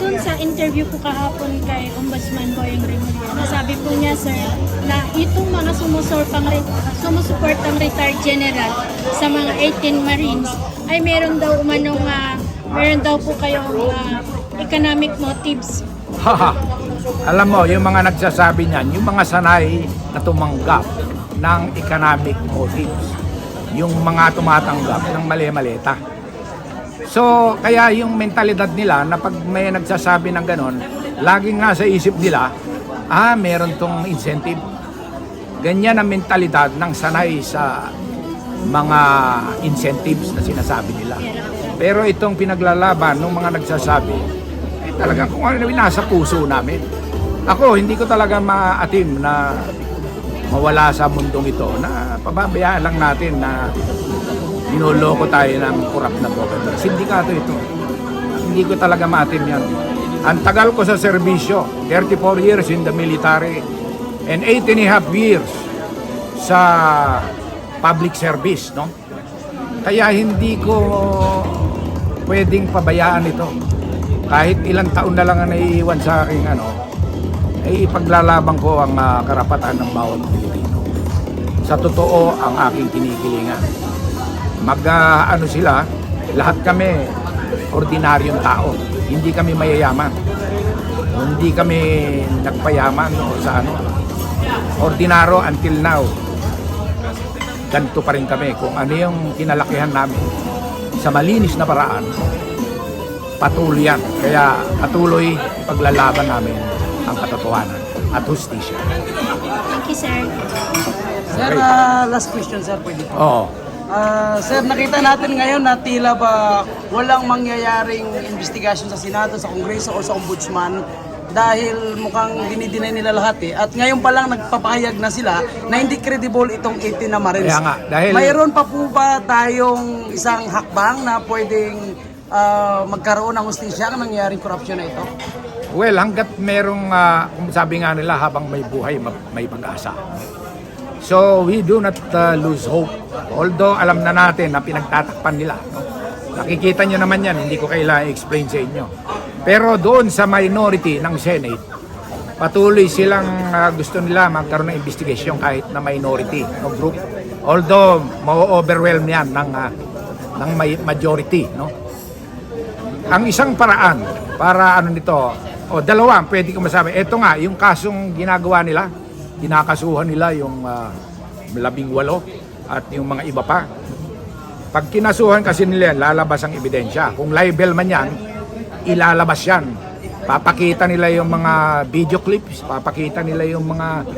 dun sa interview ko kahapon kay Ombudsman Boyeng Remulla, nasabi po niya, sir, na itong mga sumusuportang retired general sa mga 18 Marines ay meron daw meron daw po kayong economic motives. Haha. Alam mo, yung mga nagsasabi niyan, yung mga sanay na tumanggap ng economic motives, yung mga tumatanggap ng mali-maleta. So, kaya yung mentalidad nila na pag may nagsasabi ng ganon, laging nga sa isip nila, meron tong incentive. Ganyan ang mentalidad ng sanay sa mga incentives na sinasabi nila. Pero itong pinaglalaban ng mga nagsasabi, talagang kung ano na nasa puso namin. Ako, hindi ko talaga maatim na mawala sa mundong ito na pababayaan lang natin na ninoloko tayo ng corrupt na government. Sindikato ito. Hindi ko talaga maatim yan. Ang tagal ko sa serbisyo, 34 years in the military and 8.5 years sa public service, no? Kaya hindi ko pwedeng pabayaan ito. Kahit ilang taon na lang ang naiiwan sa aking ay ipaglalaban ko ang karapatan ng bawat Pilipino. Sa totoo, ang aking kinikilingan. Sila, lahat kami ordinaryong tao. Hindi kami mayayaman. Hindi kami nagpayaman sa ordinaryo until now. Ganito pa rin kami kung ano yung kinalakihan namin sa malinis na paraan. Patuloy yan. Kaya patuloy paglalaban namin ang katotohanan at hustisya. Thank you, sir. Sir, last question, sir, pwede po. Oo. Sir, nakita natin ngayon na tila ba walang mangyayaring investigasyon sa Senado, sa Kongreso, o sa Ombudsman dahil mukhang dinidinay nila lahat eh. At ngayon pa lang nagpapahayag na sila na hindi credible itong 18 na Marines. Kaya nga, dahil mayroon pa po ba tayong isang hakbang na pwedeng magkaroon ng hustisya ang nangyayaring korupsyon na ito? well, hanggat merong sabi nga nila habang may buhay may pag-asa. So we do not lose hope. Although alam na natin na pinagtatakpan nila, no? Nakikita nyo naman yan, hindi ko kailangan i-explain sa inyo. Pero doon sa minority ng Senate, patuloy silang gusto nila magkaroon ng investigation kahit na minority o group. Although ma-overwhelm yan ng majority, no? Ang isang paraan para dalawa pwede ko masabi. Ito nga, yung kasong ginagawa nila, kinakasuhan nila yung 18 at yung mga iba pa. Pag kinasuhan kasi nila yan, lalabas ang ebidensya. Kung libel man yan, ilalabas yan. Papakita nila yung mga video clips, papakita nila yung mga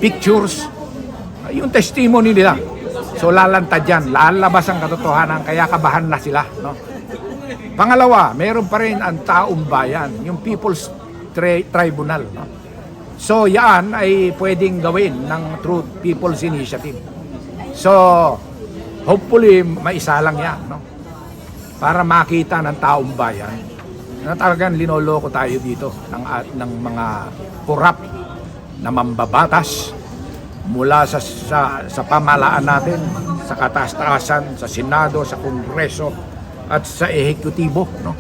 pictures, yung testimony nila. So lalantad yan, lalabas ang katotohanan, kaya kabahan na sila, no? Pangalawa, meron pa rin ang taong bayan, yung People's Tribunal, no? So yan ay pwedeng gawin ng Truth People's Initiative. So hopefully maisalang yan, no? Para makita ng taong bayan na talagang linoloko tayo dito ng mga corrupt na mambabatas mula sa pamahalaan natin, sa kataas-taasan, sa Senado, sa Kongreso at sa ehekutibo, no?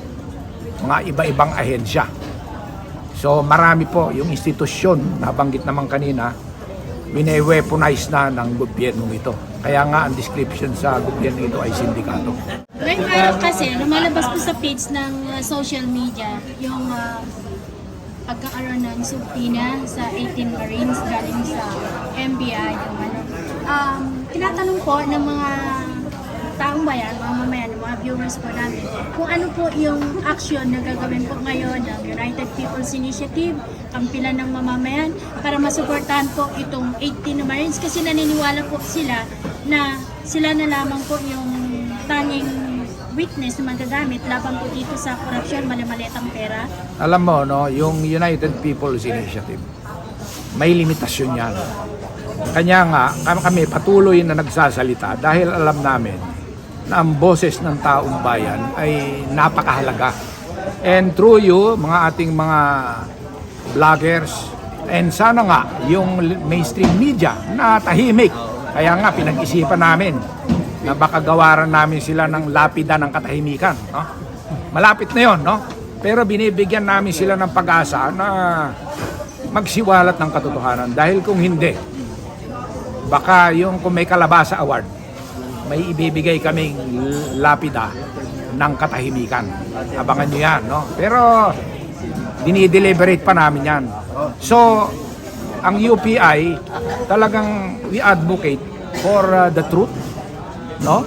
Mga iba-ibang ahensya. So marami po yung institusyon na banggit naman kanina, bine-weaponize na ng gobyernong ito. Kaya nga ang description sa gobyerno ito ay sindikato. Ngayong araw kasi, lumalabas po sa page ng social media yung pagkakaroon ng subpoena sa 18 Marines galing sa MBI. Tinatanong po ng mga taong bayan, mga mamayan, mga viewers po namin, kung ano po yung action na gagawin po ngayon ng United People's Initiative, kampilan ng mamamayan, para masuportahan po itong 18 na Marines kasi naniniwala po sila na sila na lamang po yung tanging witness na magagamit laban po dito sa korupsyon, mali-malitang pera. Alam mo, no, yung United People's Initiative, may limitasyon yan. Kanya nga, kami patuloy na nagsasalita dahil alam namin na ang boses ng taong bayan ay napakahalaga. And through you, mga ating mga vloggers, and sana nga yung mainstream media na tahimik. Kaya nga pinag-isipan namin na baka gawaran namin sila ng lapida ng katahimikan, no? Malapit na yon, no? Pero binibigyan namin sila ng pag-asa na magsiwalat ng katotohanan. Dahil kung hindi, baka yung kung may Kalabasa Award, may ibibigay kaming lapida ng katahimikan. Abangan nyo yan, no? Pero dinideliberate pa namin yan. So, ang UPI, talagang we advocate for the truth, no?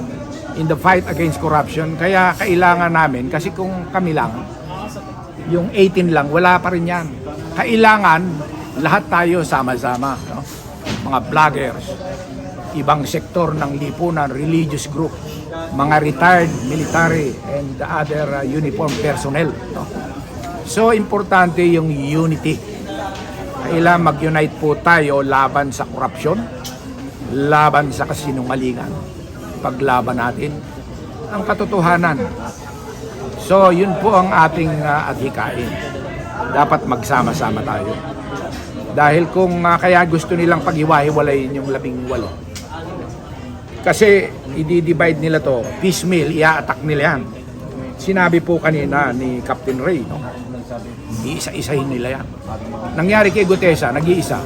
In the fight against corruption. Kaya kailangan namin, kasi kung kami lang, yung 18 lang, wala pa rin yan. Kailangan lahat tayo sama-sama, no? Mga vloggers, ibang sektor ng lipunan, religious group, mga retired military and the other uniform personnel, no? So importante yung unity. Kailangan mag-unite po tayo laban sa korupsyon, laban sa kasinungalingan. Paglaban natin ang katotohanan. So yun po ang ating adhikain. Dapat magsama-sama tayo. Dahil kung kaya gusto nilang paghiwa-hiwalayin yung 18. Kasi i-divide nila to, piecemeal, i-attack nila yan. Sinabi po kanina ni Captain Ray, no? Iisa-isahin nila yan. Nangyari kay Gutesa, nag-iisa.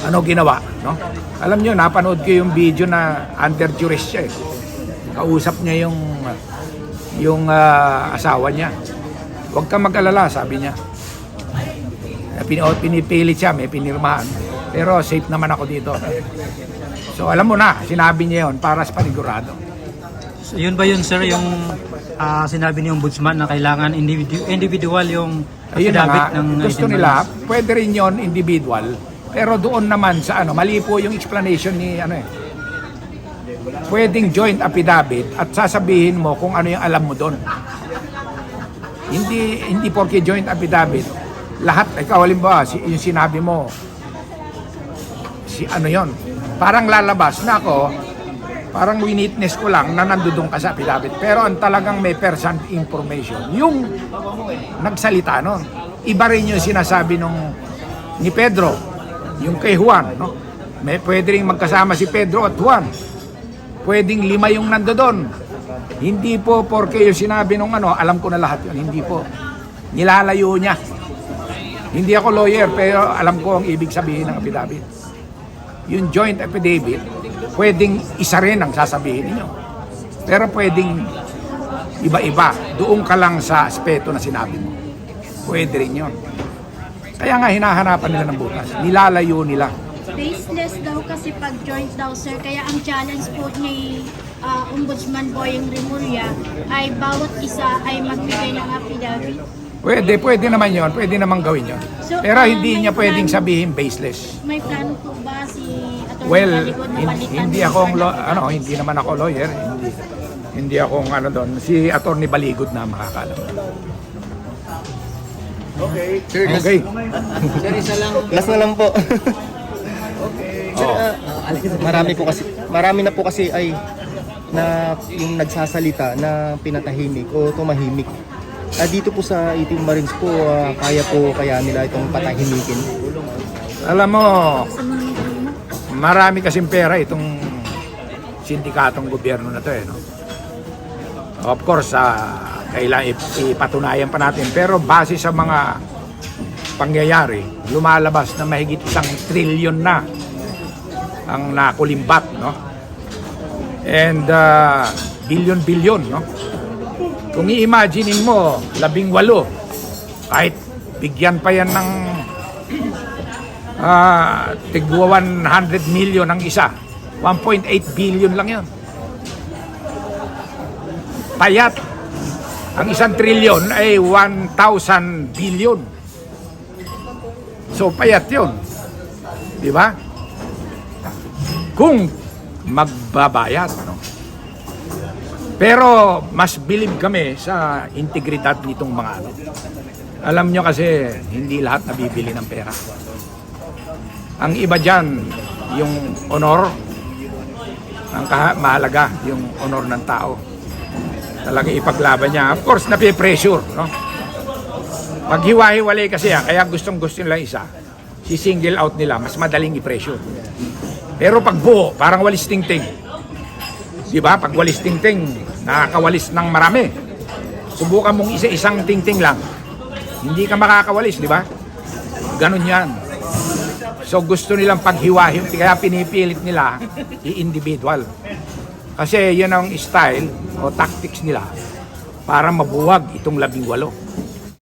Ano ginawa, no? Alam nyo, napanood ko yung video na under duress siya, eh. Kausap niya yung asawa niya. Huwag kang mag-alala, sabi niya. Pinipilit siya, may pinirmahan. Pero safe naman ako dito. So alam mo na, sinabi niya yun para sa panigurado. So, yun ba yun, sir, yung sinabi ni Ombudsman na kailangan individual yung Ayun na nga, affidavit ng gusto 18 nila, months? pwede rin yon individual. Pero doon naman sa mali po yung explanation ni pwedeng joint affidavit at sasabihin mo kung ano yung alam mo doon. Hindi porke joint affidavit, lahat, ikaw halimbawa, yung sinabi mo, yon, parang lalabas na ako, parang winitness ko lang na nandudong ka sa affidavit. Pero ang talagang may person information, yung nagsalita nun. Iba rin yung sinasabi ni Pedro, yung kay Juan, no? May pwede rin magkasama si Pedro at Juan. Pwedeng 5 yung nandoon. Hindi po porke yung sinabi nung alam ko na lahat yun. Hindi po. Nilalayo niya. Hindi ako lawyer, pero alam ko ang ibig sabihin ng affidavit. Yung joint affidavit, pwedeng isa rin ang sasabihin niyo. Pero pwedeng iba-iba. Doon ka lang sa aspeto na sinabi mo. Pwede rin yun. Kaya nga hinahanapan nila ng butas. Nilalayo nila. Baseless daw kasi pag joint daw, sir. Kaya ang challenge po ni Ombudsman Boyeng Rimulya ay bawat isa ay magbigay ng affidavit. Pwede naman yon, pwede naman gawin yon. So, Pero hindi may niya pwedeng plano- sabihin baseless. May plano po ba si Atty. Well, Baligot na palitan hindi si ako Sir? hindi naman ako lawyer, hindi ako doon. Si Atty. Baligot na makakalam. Sir, Okay. last na lang po. Sir, marami na po kasi ay na yung nagsasalita na pinatahimik o tumahimik. Dito po sa 18 Marines po, kaya nila itong patahimikin. Alam mo, marami kasing pera itong sindikatong gobyerno na to, no? Of course, kailangan ipatunayan pa natin. Pero base sa mga pangyayari, lumalabas na mahigit 1 trilyon na ang nakulimbat, no? And billion, no? Kung i-imaginein mo, 18, kahit bigyan pa yan ng tigwa 100 million ang isa, 1.8 billion lang yun. Payat, ang 1 trilyon ay 1,000 billion. So payat yun. Di ba? Kung magbabayad, no? Pero mas believe kami sa integridad nitong mga Alam nyo kasi hindi lahat nabibili ng pera. Ang iba dyan, yung honor, ang mahalaga, yung honor ng tao. Talaga ipaglaban niya. Of course, napipressure, no? Pag hiwa-hiwalay kasi kaya gustong-gusto nila isa, si single out nila, mas madaling i-pressure. Pero pag buo, parang walis ting-ting. Di ba? Pag walis ting-ting, nakakawalis ng marami. Subukan mong isa-isang ting-ting lang. Hindi ka makakawalis, di ba? Ganon yan. So gusto nilang paghiwahin, kaya pinipilit nila i-individual. Kasi yun ang style o tactics nila para mabuwag itong 18.